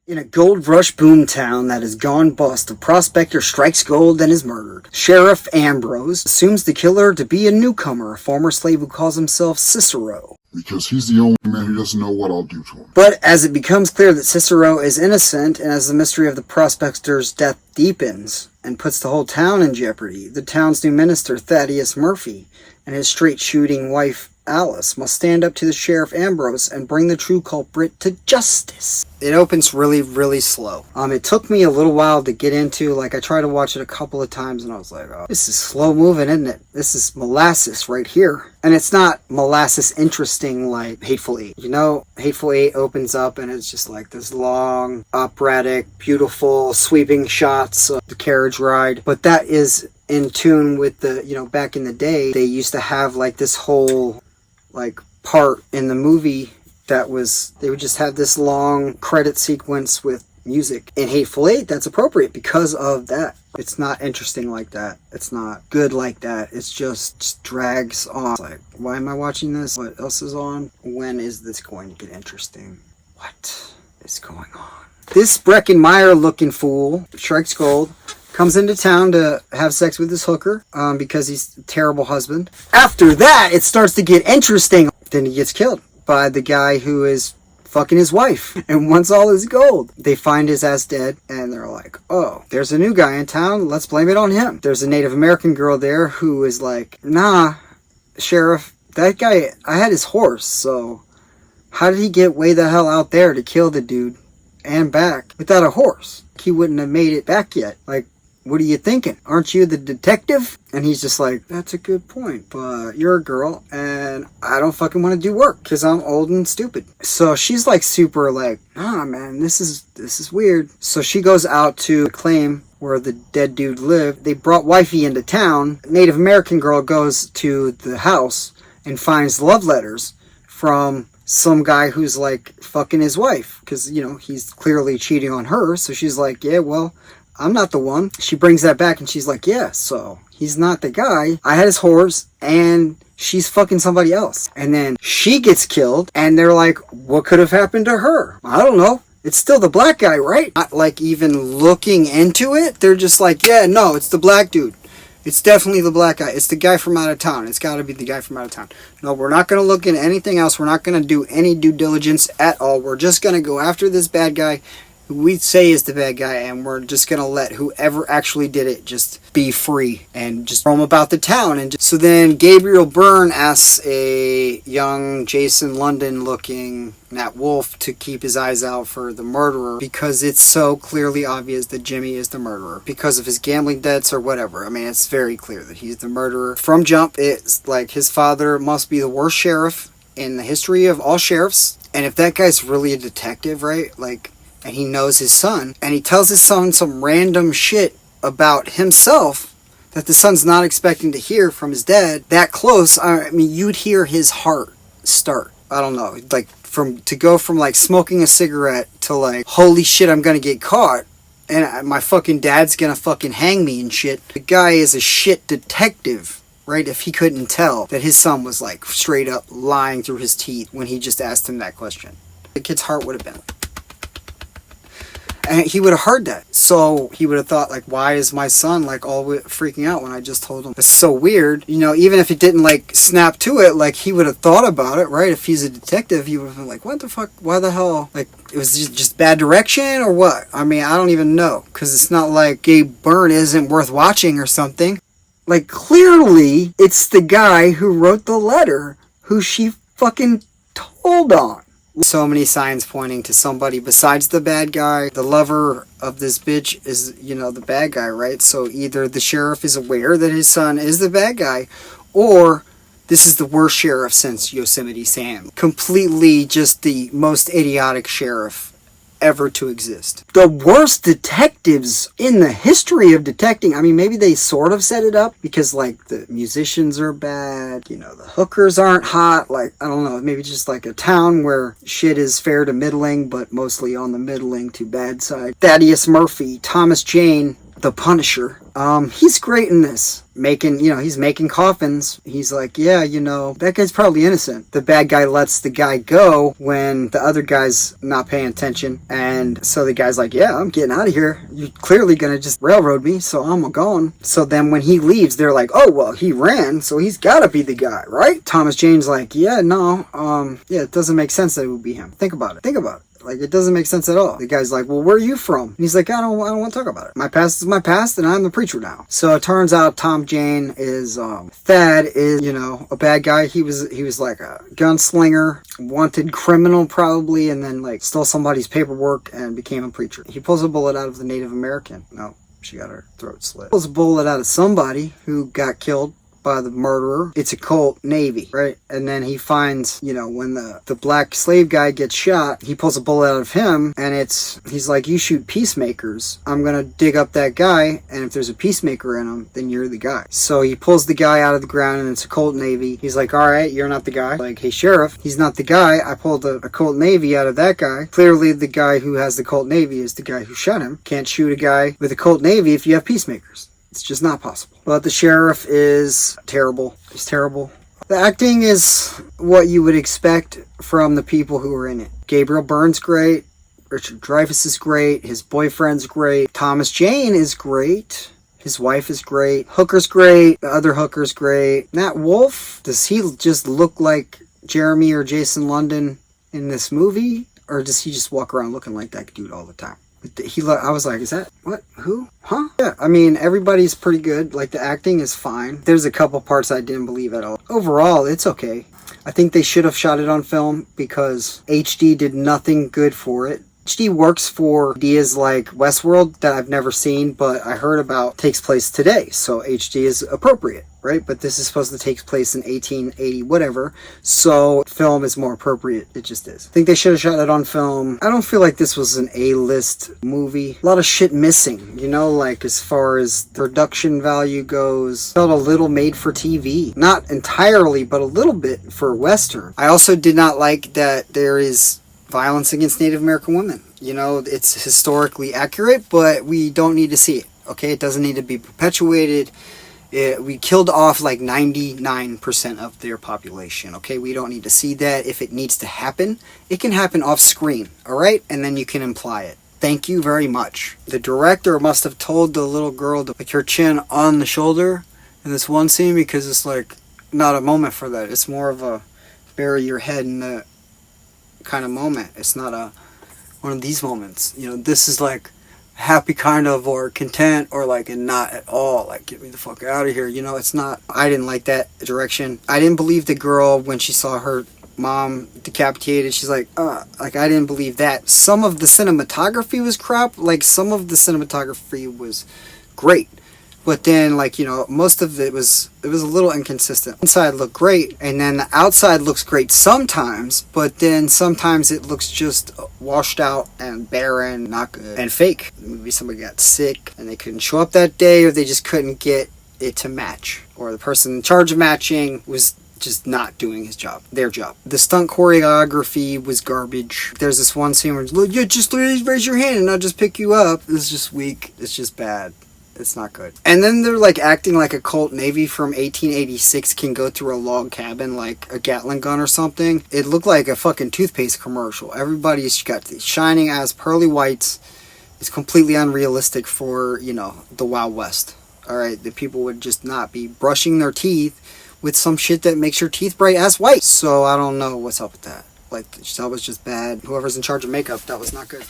In a gold rush boomtown that has gone bust, a prospector strikes gold and is murdered. Sheriff Ambrose assumes the killer to be a newcomer, a former slave who calls himself Cicero. Because he's the only man who doesn't know what I'll do to him. But as it becomes clear that Cicero is innocent, and as the mystery of the prospector's death deepens and puts the whole town in jeopardy, the town's new minister, Thaddeus Murphy, and his straight-shooting wife, Alice, must stand up to the Sheriff Ambrose and bring the true culprit to justice. It opens really, really slow. It took me a little while to get into. Like, I tried to watch it a couple of times and I was like, oh, this is slow moving, isn't it? This is molasses right here. And it's not molasses interesting like Hateful Eight. You know, Hateful Eight opens up and it's just like this long, operatic, beautiful, sweeping shots of the carriage ride. But that is in tune with the, you know, back in the day, they used to have like this whole like part in the movie that was, they would just have this long credit sequence with music. In Hateful Eight, that's appropriate because of that. It's not interesting like that. It's not good like that. It's just drags on. It's like, why am I watching this? What else is on? When is this going to get interesting? What is going on? This Breckenmeyer looking fool strikes gold, comes into town to have sex with his hooker because he's a terrible husband. After that, it starts to get interesting. Then he gets killed by the guy who is fucking his wife and wants all his gold. They find his ass dead and they're like, oh, there's a new guy in town. Let's blame it on him. There's a Native American girl there who is like, nah, Sheriff, that guy, I had his horse, so how did he get way the hell out there to kill the dude and back without a horse? He wouldn't have made it back yet. Like, what are you thinking? Aren't you the detective? And he's just like, that's a good point, but you're a girl and I don't fucking want to do work because I'm old and stupid. So she's like super like, nah man, this is weird. So she goes out to claim where the dead dude lived. They brought wifey into town. Native American girl goes to the house and finds love letters from some guy who's like fucking his wife because, you know, he's clearly cheating on her. So she's like, yeah, well, I'm not the one. She brings that back and she's like, yeah, so he's not the guy. I had his horse and she's fucking somebody else. And then she gets killed and they're like, what could have happened to her? I don't know. It's still the black guy, right? Not like even looking into it. They're just like, yeah, no, it's the black dude. It's definitely the black guy. It's the guy from out of town. It's got to be the guy from out of town. No, we're not going to look into anything else. We're not going to do any due diligence at all. We're just going to go after this bad guy who we say is the bad guy, and we're just gonna let whoever actually did it just be free and just roam about the town. And so then Gabriel Byrne asks a young Jason London looking Nat Wolff to keep his eyes out for the murderer because it's so clearly obvious that Jimmy is the murderer because of his gambling debts or whatever. I mean, it's very clear that he's the murderer. From jump, it's like his father must be the worst sheriff in the history of all sheriffs. And if that guy's really a detective, right, like, and he knows his son, and he tells his son some random shit about himself that the son's not expecting to hear from his dad that close, I mean, you'd hear his heart start. I don't know, like, to go from like smoking a cigarette to like, holy shit, I'm gonna get caught and my fucking dad's gonna fucking hang me and shit. The guy is a shit detective, right? If he couldn't tell that his son was like straight up lying through his teeth when he just asked him that question. The kid's heart would have been like, and he would have heard that. So he would have thought, like, why is my son, like, all freaking out when I just told him? It's so weird. You know, even if it didn't, like, snap to it, like, he would have thought about it, right? If he's a detective, he would have been like, what the fuck? Why the hell? Like, it was just bad direction or what? I mean, I don't even know. Because it's not like Gabe Byrne isn't worth watching or something. Like, clearly, it's the guy who wrote the letter who she fucking told on. So many signs pointing to somebody besides the bad guy. The lover of this bitch is, you know, the bad guy, right? So either the sheriff is aware that his son is the bad guy, or this is the worst sheriff since Yosemite Sam. Completely just the most idiotic sheriff ever to exist. The worst detectives in the history of detecting. I mean, maybe they sort of set it up because, like, the musicians are bad, you know, the hookers aren't hot, like, I don't know, maybe just like a town where shit is fair to middling, but mostly on the middling to bad side. Thaddeus Murphy, Thomas Jane, the Punisher. He's great in this. He's making coffins. He's like, yeah, that guy's probably innocent. The bad guy lets the guy go when the other guy's not paying attention. And so the guy's like, yeah, I'm getting out of here. You're clearly gonna just railroad me, so I'm going. So then when he leaves, they're like, oh, well, he ran, so he's gotta be the guy, right? Thomas Jane's like, yeah, no, it doesn't make sense that it would be him. Think about it. Like, it doesn't make sense at all. The guy's like, well, where are you from? And he's like, I don't want to talk about it. My past is my past, and I'm the preacher now. So it turns out Tom Jane is, Thad is, a bad guy. He was like a gunslinger, wanted criminal probably, and then like stole somebody's paperwork and became a preacher. He pulls a bullet out of the Native American. No, she got her throat slit. Pulls a bullet out of somebody who got killed by the murderer. It's a cult Navy, right? And then he finds, when the black slave guy gets shot, he pulls a bullet out of him, and he's like, you shoot peacemakers. I'm gonna dig up that guy, and if there's a peacemaker in him, then you're the guy. So he pulls the guy out of the ground, and it's a cult Navy. He's like, all right, you're not the guy. Like, hey, sheriff, he's not the guy. I pulled a cult Navy out of that guy. Clearly, the guy who has the cult Navy is the guy who shot him. Can't shoot a guy with a cult Navy if you have peacemakers. It's just not possible. But the sheriff is terrible. He's terrible. The acting is what you would expect from the people who are in it. Gabriel Byrne's great. Richard Dreyfuss is great. His boyfriend's great. Thomas Jane is great. His wife is great. Hooker's great. The other Hooker's great. Nat Wolff, does he just look like Jeremy or Jason London in this movie? Or does he just walk around looking like that dude all the time? I was like, is that what? Who? Huh? Yeah, I mean, everybody's pretty good. Like, the acting is fine. There's a couple parts I didn't believe at all. Overall, it's okay. I think they should have shot it on film because HD did nothing good for it. HD works for ideas like Westworld that I've never seen, but I heard about takes place today, so HD is appropriate, right? But this is supposed to take place in 1880 whatever, so film is more appropriate. It just is. I think they should have shot it on film. I don't feel like this was an A-list movie. A lot of shit missing, like as far as production value goes. Felt a little made for TV. Not entirely, but a little bit for Western. I also did not like that there is violence against Native American women. It's historically accurate, but we don't need to see it, okay? It doesn't need to be perpetuated. We killed off like 99% of their population, okay? We don't need to see that. If it needs to happen, it can happen off screen, all right? And then you can imply it. Thank you very much. The director must have told the little girl to put her chin on the shoulder in this one scene because it's like not a moment for that. It's more of a bury your head in the kind of moment. It's not one of these moments. This is like happy kind of, or content, or like and not at all. Like, get me the fuck out of here. It's not. I didn't like that direction. I didn't believe the girl when she saw her mom decapitated. She's like, I didn't believe that. Some of the cinematography was crap. Like, some of the cinematography was great. But then, most of it was a little inconsistent. Inside looked great, and then the outside looks great sometimes, but then sometimes it looks just washed out and barren, not good, and fake. Maybe somebody got sick, and they couldn't show up that day, or they just couldn't get it to match. Or the person in charge of matching was just not doing their job. The stunt choreography was garbage. There's this one scene where, you just raise your hand and I'll just pick you up. It's just weak. It's just bad. It's not good. And then they're like acting like a cult Navy from 1886 can go through a log cabin like a Gatling gun or something. It looked like a fucking toothpaste commercial. Everybody's got these shining ass pearly whites. It's completely unrealistic for, the Wild West. Alright, the people would just not be brushing their teeth with some shit that makes your teeth bright ass white. So I don't know what's up with that. Like, that was just bad. Whoever's in charge of makeup, that was not good.